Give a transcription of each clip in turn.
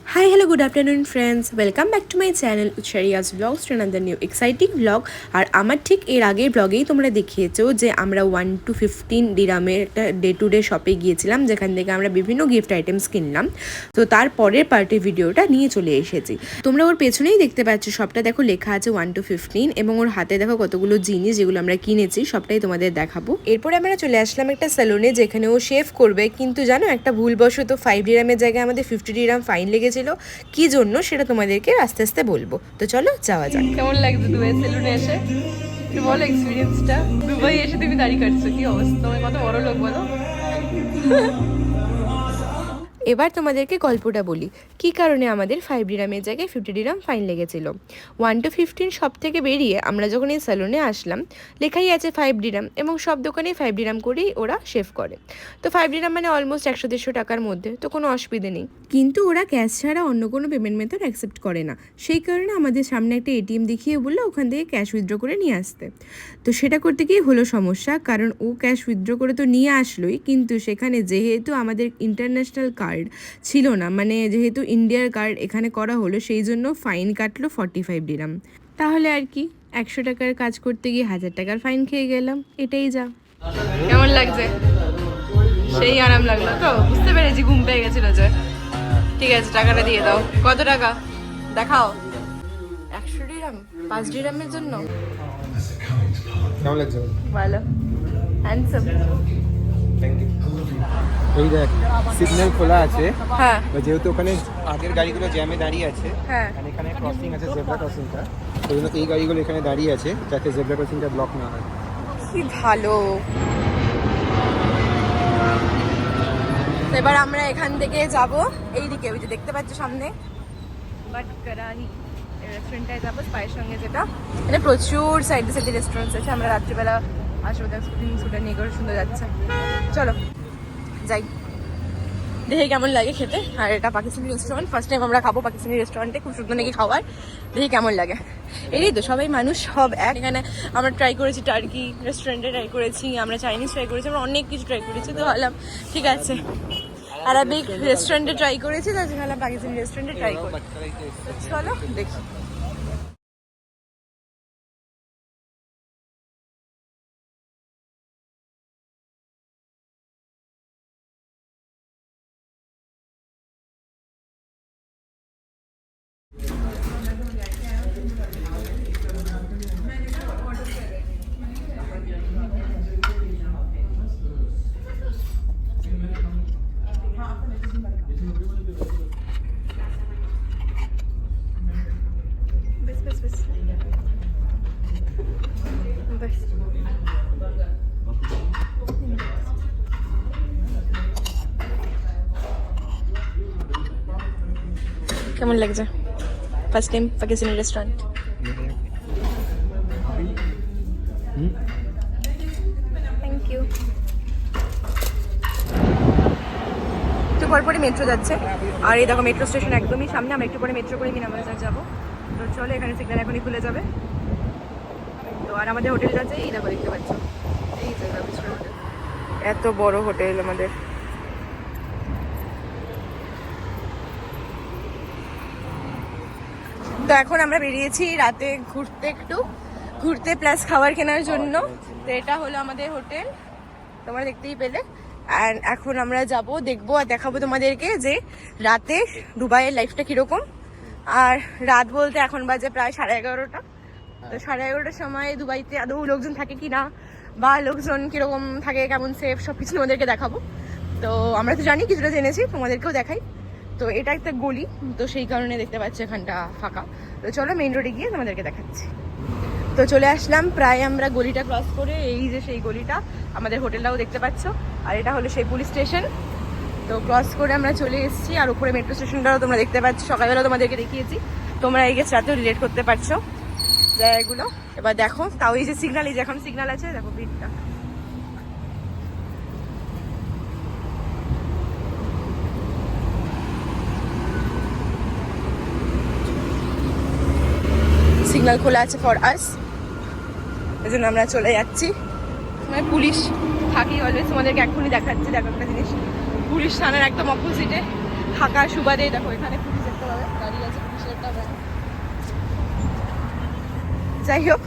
Hi, hello, good afternoon friends. Welcome back to my channel Uchariya's Vlogs to another new exciting vlog. আর আমার ঠিক এর আগের ব্লগেই তোমরা দেখিয়েছো যে আমরা 1 to 15 দিরামের একটা ডে টু ডে শপে গিয়েছিলাম, যেখান থেকে আমরা বিভিন্ন গিফট আইটেমস কিনলাম। তো তার পরের পার্টি ভিডিওটা নিয়ে চলে এসেছি। তোমরা ওর পেছনেই দেখতে পাচ্ছ, সবটা দেখো লেখা আছে 1 to 15 এবং ওর হাতে দেখো কতগুলো জিনিস যেগুলো আমরা কিনেছি, সবটাই তোমাদের দেখাবো। এরপরে আমরা চলে আসলাম একটা স্যালুনে, যেখানে ও শেভ করবে, কিন্তু জানো একটা ভুলবশত 5 দিরামের জায়গায় আমাদের 50 দিরাম ফাইন লেগেছিল। কি জন্য সেটা তোমাদেরকে আস্তে আস্তে বলবো। তো চলো যাওয়া যাক। কেমন লাগছে দুবাই সেলুনে এসে? একটু বলো এক্সপিরিয়েন্সটা। দুবাই এসে তুমি দাড়ি কাটছো, কি অবস্থা তোমার? কত বড় লোক বলো। এবার তোমাদেরকে গল্পটা বলি, কি কারণে আমাদের 5 দিরামের জায়গায় 50 দিরাম ফাইন লেগেছিল। 1 to 15 সব থেকে বেরিয়ে আমরা যখন এই স্যালুনে আসলাম, লেখাই আছে 5 দিরাম এবং সব দোকানেই 5 দিরাম করেই ওরা শেভ করে। তো 5 দিরাম মানে অলমোস্ট 100-150 টাকার মধ্যে, তো কোনো অসুবিধে নেই। কিন্তু ওরা ক্যাশ ছাড়া অন্য কোনো পেমেন্ট মেথড অ্যাকসেপ্ট করে না। সেই কারণে আমাদের সামনে একটা এটিএম দেখিয়ে বললো ওখান থেকে ক্যাশ উইথড্র করে নিয়ে আসতে। তো সেটা করতে গিয়ে হলো সমস্যা, কারণ ও ক্যাশ উইথড্র করে তো নিয়ে আসলোই, কিন্তু সেখানে যেহেতু আমাদের ইন্টারন্যাশনাল কার্ড ছিল না, মানে যেহেতু ইন্ডিয়ার কার্ড এখানে করা হলো, সেই জন্য ফাইন কাটলো 45 দিরাম। তাহলে আর কি, 100 টাকার কাজ করতে গিয়ে 1000 টাকার ফাইন খেয়ে গেলাম, এটাই যা। কেমন লাগছে? সেই আরাম লাগলো তো? বুঝতে পেরেছি ঘুম পেয়ে গেছিল যে। ঠিক আছে, টাকাটা দিয়ে দাও। কত টাকা দেখাও? 100 দিরাম 5 দিরামের জন্য। কেমন লাগছে? ভালো, হ্যান্ডসাম। এই দেখ, সিগন্যাল খোলা আছে। হ্যাঁ যেহেতু ওখানে আগের গাড়িগুলো জ্যামে দাঁড়িয়ে আছে, হ্যাঁ। আর এখানে ক্রসিং আছে, জেব্রা ক্রসিংটা, ওই জন্য এই গাড়িগুলো এখানে দাঁড়িয়ে আছে যাতে জেব্রা ক্রসিংটা ব্লক না হয়। কি ভালো। এবার আমরা এখান থেকে যাব এইদিকে, ওই যে দেখতে পাচ্ছ সামনে বাট করাহি রেস্টুরেন্টটায় যাবো স্পাইয়ের সঙ্গে, যেটা এটা প্রচুর সাইডে সাইডে রেস্টুরেন্টস আছে। আমরা রাত্রিবেলা আসবো, দেখ স্কুটার নিয়ে করে সুন্দর যাচ্ছে। চলো যাই, দেখি কেমন লাগে খেতে। আর এটা পাকিস্তানি রেস্টুরেন্ট, ফার্স্ট টাইম আমরা খাবো পাকিস্তানি রেস্টুরেন্টে, খুব সুন্দর নাকি খাবার, দেখি কেমন লাগে। এই তো সবাই মানুষ সব এক। এখানে আমরা ট্রাই করেছি টার্কি রেস্টুরেন্টে, ট্রাই করেছি আমরা চাইনিজ ট্রাই করেছি, আমরা অনেক কিছু ট্রাই করেছি। তো ভাবলাম ঠিক আছে আরাবিক রেস্টুরেন্টে ট্রাই করেছি, তো ভাবলাম পাকিস্তানি রেস্টুরেন্টে ট্রাই করি। চলো দেখি। বেশ বেশ বেশ বেশ। কেমন লাগছে first time Pakistani restaurant? Thank you. একটু পর পরে মেট্রো যাচ্ছে, আর এই দেখো মেট্রো স্টেশন একদমই সামনে। আমরা একটু পরে মেট্রো করে মিনা বাজার যাবো। তো চলো, এখানে সিগন্যাল এখনই খুলে যাবে। তো আর আমাদের হোটেলটা আছে, এই দেখো দেখতে পাচ্ছ, এই যে হোটেল, এত বড় হোটেল আমাদের। তো এখন আমরা বেরিয়েছি রাতে ঘুরতে, একটু ঘুরতে প্লাস খাবার কেনার জন্য। তো এটা হলো আমাদের হোটেল, তোমরা দেখতেই পেলে। অ্যান্ড এখন আমরা যাব, দেখবো আর দেখাবো তোমাদেরকে যে রাতে দুবাইয়ের লাইফটা কিরকম। আর রাত বলতে এখন বাজে প্রায় 11:30। তো 11:30টার সময় দুবাইতে আদৌ লোকজন থাকে কি না, বা লোকজন কিরকম থাকে, কেমন সেফ, সব কিছু তোমাদেরকে দেখাবো। তো আমরা তো জানি, কিছুটা জেনেছি, তোমাদেরকেও দেখাই। তো এটা একটা গলি, তো সেই কারণে দেখতে পাচ্ছি এখানটা ফাঁকা। তো চলো মেইন রোডে গিয়ে তোমাদেরকে দেখাচ্ছি। তো চলে আসলাম প্রায় আমরা গলিটা ক্রস করে, এই যে সেই গলিটা, আমাদের হোটেলটাও দেখতে পাচ্ছ। আর এটা হলো সেই পুলিশ স্টেশন। তো ক্রস করে আমরা চলে এসেছি। আর উপরে মেট্রো স্টেশনটাও তোমরা দেখতে পাচ্ছ, সকালবেলা তোমাদেরকে দেখিয়েছি, তোমরা এই গেছ রাতেও রিলেট করতে পারছো জায়গাগুলো। এবার দেখো, তাও এই যে সিগন্যাল, এই যে এখন সিগন্যাল আছে, দেখো ভিড়টা। সিগন্যাল খোলা আছে ফর আস, এই জন্য আমরা চলে যাচ্ছি। মানে পুলিশ থাকি অলওয়েজ, তোমাদেরকে এখনই দেখাচ্ছি। দেখো একটা জিনিস, পুলিশ থানার একদম অপোজিটে থাকার সুবাদে দেখো এখানে পুলিশ দেখতে পাবে গাড়ি আছে পুলিশের একটা ভ্যান। যাই হোক,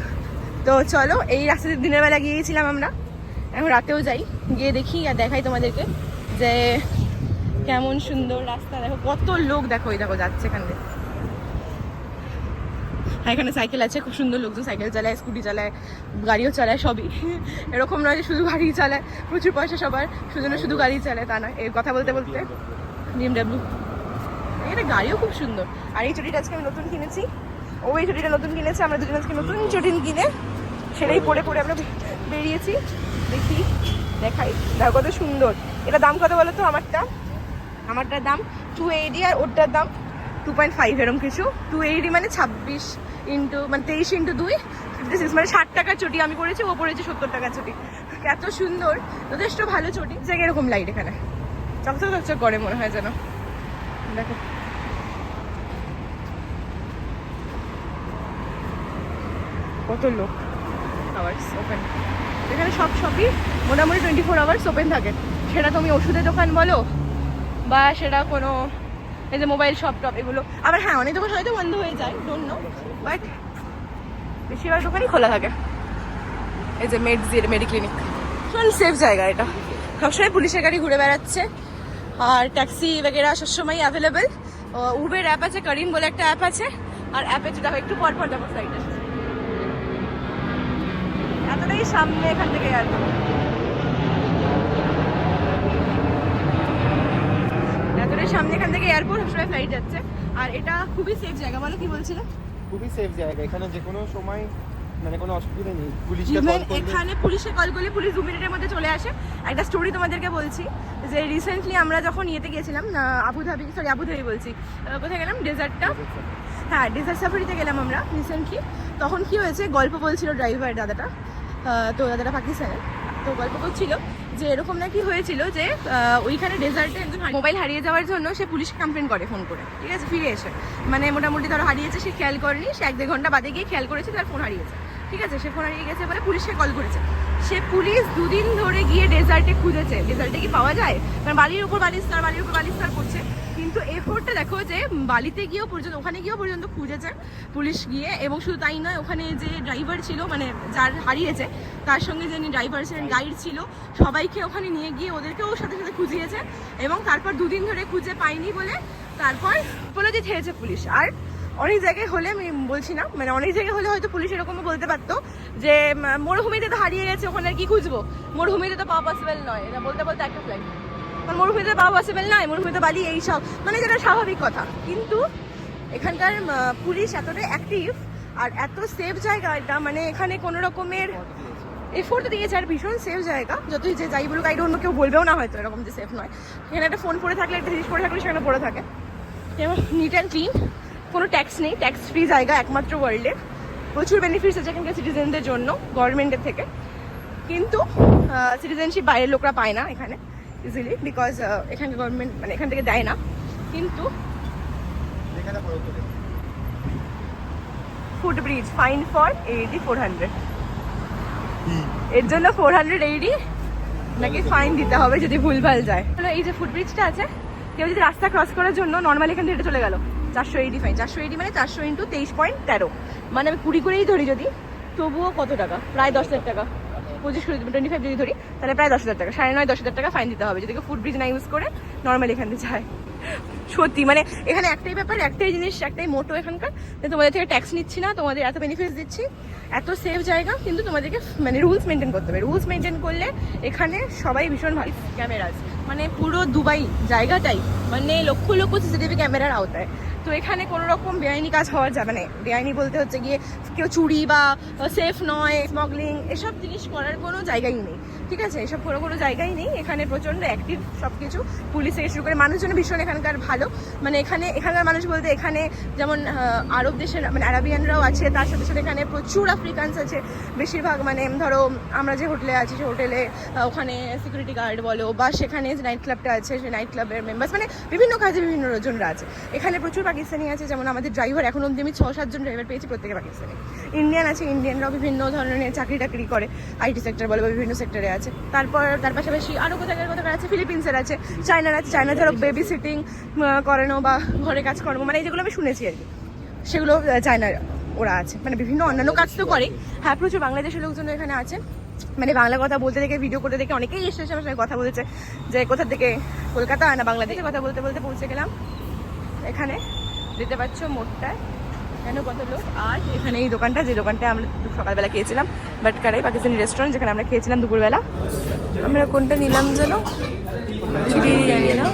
তো চলো এই রাস্তাতে দিনের বেলা গিয়েছিলাম আমরা, এখন রাতেও যাই, গিয়ে দেখি আর দেখাই তোমাদেরকে যে কেমন সুন্দর রাস্তা। দেখো কত লোক, দেখো এই দেখো যাচ্ছে এখান থেকে। হ্যাঁ এখানে সাইকেল আছে, খুব সুন্দর লোকজন সাইকেল চালায়, স্কুটি চালায়, গাড়িও চালায়, সবই। এরকম নয় যে শুধু গাড়ি চালায়, প্রচুর পয়সা সবার, সুজনে শুধু গাড়ি চালায় তা নয়। এই কথা বলতে বলতে BMW, এখানে গাড়িও খুব সুন্দর। আর এই চটিটা আজকে আমি নতুন কিনেছি, ও এই চটিটা নতুন কিনেছে, আমরা দুজন আজকে নতুন চটি কিনে সেটাই পরে পরে আমরা বেরিয়েছি। দেখি দেখাই, দেখো কত সুন্দর। এটা দাম কত বলো তো? আমারটার দাম 280 আর ওরটার দাম 2.5 এরকম কিছু। 280 মানে 26 ইন্টু মানে 23 ইন্টু 2 56, মানে 60 টাকার চটি আমি করেছি, ও পড়েছে 70 টাকার চটি। এত সুন্দর, যথেষ্ট ভালো চটি। জায়গায় এরকম লাইট এখানে চকচক চকচক করে মনে হয় যেন। দেখো কত লোক। আওয়ার্স ওপেন, এখানে সবই মোটামুটি 24 আওয়ার্স ওপেন থাকে। সেটা তুমি ওষুধের দোকান বলো বা সেটা কোনো এই যে মোবাইল শপ টপ এগুলো। আবার হ্যাঁ অনেক দোকান হয়তো বন্ধ হয়ে যায়, ডোন্ট নো, বাট বেশিরভাগ দোকানই খোলা থাকে। এই যে মেডিক্লিনিক, ভীষণ সেফ জায়গা এটা। সবসময় পুলিশের গাড়ি ঘুরে বেড়াচ্ছে আর ট্যাক্সি वगैरह সবসময় অ্যাভেলেবেল। উবের অ্যাপ আছে, করিম বলে একটা অ্যাপ আছে, আর অ্যাপে দেখো একটু পর পর দেখো সাইডে এতটাই সামনে এখান থেকে এয়ারপোর্ট। এতটাই সামনে এখান থেকে এয়ারপোর্ট, সবসময় ফ্লাইট যাচ্ছে। আর এটা খুবই সেফ জায়গা। বলো কি বলছিলে? খুবই সেফ জায়গা, এখানে যে কোনো সময় মানে কোনো অসুবিধা নেই। এখানে পুলিশে কল করলে পুলিশ 2 মিনিটের মধ্যে চলে আসে। একটা স্টোরি তোমাদেরকে বলছি যে রিসেন্টলি আমরা যখন ইয়েতে গেছিলাম আবুধাবি বলছি, কোথায় গেলাম, ডেজার্টটা, হ্যাঁ ডেজার্ট সাফারিতে গেলাম আমরা রিসেন্টলি। তখন কি হয়েছে, গল্প বলছিল ড্রাইভার দাদাটা, তো দাদাটা পাকিস্তানের, তো গল্প করছিল যে এরকম নাকি হয়েছিল যে ওইখানে ডেজার্টে একজন মোবাইল হারিয়ে যাওয়ার জন্য সে পুলিশকে কমপ্লেন করে ফোন করে, ঠিক আছে, ফিরে এসে মানে মোটামুটি ধরো হারিয়েছে, সে খেয়াল করেনি, সে 1-1.5 ঘন্টা বাদে গিয়ে খেয়াল করেছে তার ফোন হারিয়েছে, ঠিক আছে, সে ফোন হারিয়ে গেছে বলে পুলিশকে কল করেছে। সে পুলিশ 2 দিন ধরে গিয়ে ডেজার্টে খুঁজেছে, ডেজার্টে কি পাওয়া যায়, কারণ বালির উপর বালিস্তার করছে, কিন্তু এফোর্টটা দেখো যে বালিতে গিয়েও পর্যন্ত, ওখানে গিয়েও পর্যন্ত খুঁজেছে পুলিশ গিয়ে। এবং শুধু তাই নয়, ওখানে যে ড্রাইভার ছিল মানে যার হারিয়েছে তার সঙ্গে যে ড্রাইভার ছিলেন, গাইড ছিল, সবাইকে ওখানে নিয়ে গিয়ে ওদেরকেও সাথে সাথে খুঁজিয়েছে। এবং তারপর 2 দিন ধরে খুঁজে পাইনি বলে তারপর বলে যে ছেড়েছে পুলিশ। আর অনেক জায়গায় হলে, আমি বলছি না, মানে অনেক জায়গায় হলে হয়তো পুলিশ এরকমও বলতে পারতো যে মরুভূমিতে তো হারিয়ে গেছে, ওখানে আর কি খুঁজবো, মরুভূমিতে তো পাওয়া পসিবল নয়, এটা বলতে বলতে একটা ফ্লাইট, কারণ মরুভূমিতে পাওয়া পসিবল নয়, মরুভূমিতে বালি এইসব, মানে যেটা স্বাভাবিক কথা। কিন্তু এখানকার পুলিশ এতটা অ্যাক্টিভ আর এত সেফ জায়গা এটা, মানে এখানে কোনো রকমের এফোর্ট দিয়েছে, আর ভীষণ সেফ জায়গা। যতই যে যাই বলুক, অন্য কেউ বলবেও না হয়তো এরকম যে সেফ নয়। এখানে একটা ফোন পড়ে থাকলে, একটা জিনিস পড়ে থাকলে সেখানে পড়ে থাকে, এবং নিট অ্যান্ড ক্লিন, কোনো ট্যাক্স নেই, ট্যাক্স ফ্রি জায়গা একমাত্র ওয়ার্ল্ডে। প্রচুর বেনিফিটস আছে এখানকার সিটিজেনদের জন্য গভর্নমেন্টের থেকে, কিন্তু সিটিজেনশিপ বাইরের লোকরা পায় না এখানে ইজিলি, বিকজ এখানে গভর্নমেন্ট মানে এখান থেকে দেয় না। কিন্তু ফুটব্রিজ ফাইন ফর AED 400, এর জন্য 480 নাকি ফাইন দিতে হবে যদি ভুলভাল যায়। এই যে ফুটব্রিজটা আছে, কেউ যদি রাস্তা ক্রস করার জন্য নর্মালি এখান থেকে হেঁটে চলে গেল, 480 ফাইন। 480 মানে 400 ইন্টু 23.13, মানে আমি 20 করেই ধরি যদি, তবুও কত টাকা, প্রায় 10,000 টাকা, 25 যদি ধরি তাহলে প্রায় 10,000 টাকা, 9,500 টাকা ফাইন দিতে হবে যদি কেউ ফুটব্রিজ না ইউজ করে নর্মালি এখান থেকে যায়। সত্যি মানে এখানে একটাই ব্যাপার, একটাই জিনিস, একটাই মোটো এখানকার, যে তোমাদের থেকে ট্যাক্স নিচ্ছি না, তোমাদের এত বেনিফিটস দিচ্ছি, এত সেফ জায়গা, কিন্তু তোমাদেরকে মানে রুলস মেনটেন করতে হবে। রুলস মেনটেন করলে এখানে সবাই ভীষণ ভালো। ক্যামেরাজ মানে পুরো দুবাই জায়গাটাই মানে লক্ষ লক্ষ CCTV ক্যামেরার আওতায়। তো এখানে কোনো রকম বেআইনি কাজ হওয়ার যাবে না, বেআইনি বলতে হচ্ছে গিয়ে কেউ চুরি বা সেফ নয়, স্মাগলিং, এসব জিনিস করার কোনো জায়গাই নেই, ঠিক আছে, এসব কোনো জায়গাই নেই। এখানে প্রচণ্ড অ্যাক্টিভ সব কিছু, পুলিশ থেকে শুরু করে মানুষজন ভীষণ এখানকার ভালো। মানে এখানকার মানুষ বলতে এখানে যেমন আরব দেশের মানে আরাবিয়ানরাও আছে, তার সাথে সাথে এখানে প্রচুর আফ্রিকানস আছে বেশিরভাগ। মানে ধরো আমরা যে হোটেলে আছি, সে হোটেলে ওখানে সিকিউরিটি গার্ড বলো, বা সেখানে যে নাইট ক্লাবটা আছে, সেই নাইট ক্লাবের মেম্বার্স, মানে বিভিন্ন কাজে বিভিন্ন জনরা আছে। এখানে প্রচুর পাকিস্তানি আছে, যেমন আমাদের ড্রাইভার এখন অবধি আমি 6-7 জন ড্রাইভার পেয়েছি, প্রত্যেকে পাকিস্তানি। ইন্ডিয়ান আছে, ইন্ডিয়ানরাও বিভিন্ন ধরনের চাকরি টাকরি করে, আইটি সেক্টর বলে বা বিভিন্ন সেক্টরে আছে। তারপর তার পাশাপাশি আরও কোথাকার আছে, ফিলিপিন্সের আছে, চায়নার আছে, চায়না ধরো বেবি সিটিং করানো বা ঘরে কাজ করানো, মানে এই যেগুলো আমি শুনেছি আর কি, সেগুলো চায়নার ওরা আছে। মানে বিভিন্ন অন্যান্য কাজ তো করে। হ্যাঁ, প্রচুর বাংলাদেশের লোকজন এখানে আছে, মানে বাংলা কথা বলতে দেখে, ভিডিও করতে দেখে অনেকেই এসে আমার সঙ্গে কথা বলেছে যে কোথা থেকে, কলকাতা না বাংলাদেশে। কথা বলতে বলতে পৌঁছে গেলাম এখানে, দেখতে পাচ্ছ মোড়টায় কেন কত লোক। আর এখানে এই দোকানটা, যে দোকানটা আমরা সকালবেলা খেয়েছিলাম, বাটকারাই পাকিস্তানি রেস্টুরেন্ট, যেখানে আমরা খেয়েছিলাম দুপুরবেলা। আমরা কোনটা নিলাম যেন, বিরিয়ানি না।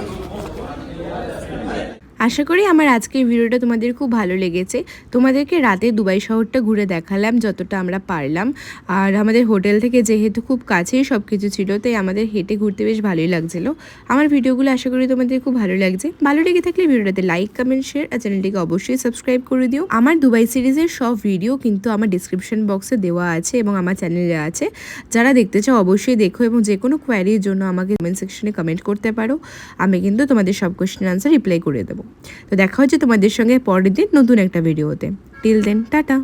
আশা করি আমার আজকের ভিডিওটা তোমাদের খুব ভালো লেগেছে। তোমাদেরকে রাতে দুবাই শহরটা ঘুরে দেখালাম যতটা আমরা পারলাম। আর আমাদের হোটেল থেকে যেহেতু খুব কাছেই সব কিছু ছিল, তাই আমাদের হেঁটে ঘুরতে বেশ ভালোই লাগছিলো। আমার ভিডিওগুলো আশা করি তোমাদের খুব ভালো লাগছে। ভালো লেগে থাকলে ভিডিওটাতে লাইক, কমেন্ট, শেয়ার আর চ্যানেলটিকে অবশ্যই সাবস্ক্রাইব করে দিও। আমার দুবাই সিরিজের সব ভিডিও কিন্তু আমার ডিসক্রিপশন বক্সে দেওয়া আছে এবং আমার চ্যানেলে আছে। যারা দেখতে চাও অবশ্যই দেখো, এবং যে কোনো কোয়ারির জন্য আমাকে কমেন্ট সেকশনে কমেন্ট করতে পারো। আমি কিন্তু তোমাদের সব কোয়েশ্চেন আনসার রিপ্লাই করে দেবো। তো দেখা হচ্ছে তোমাদের সঙ্গে পরের দিন নতুন একটা ভিডিওতে। Till then, tata.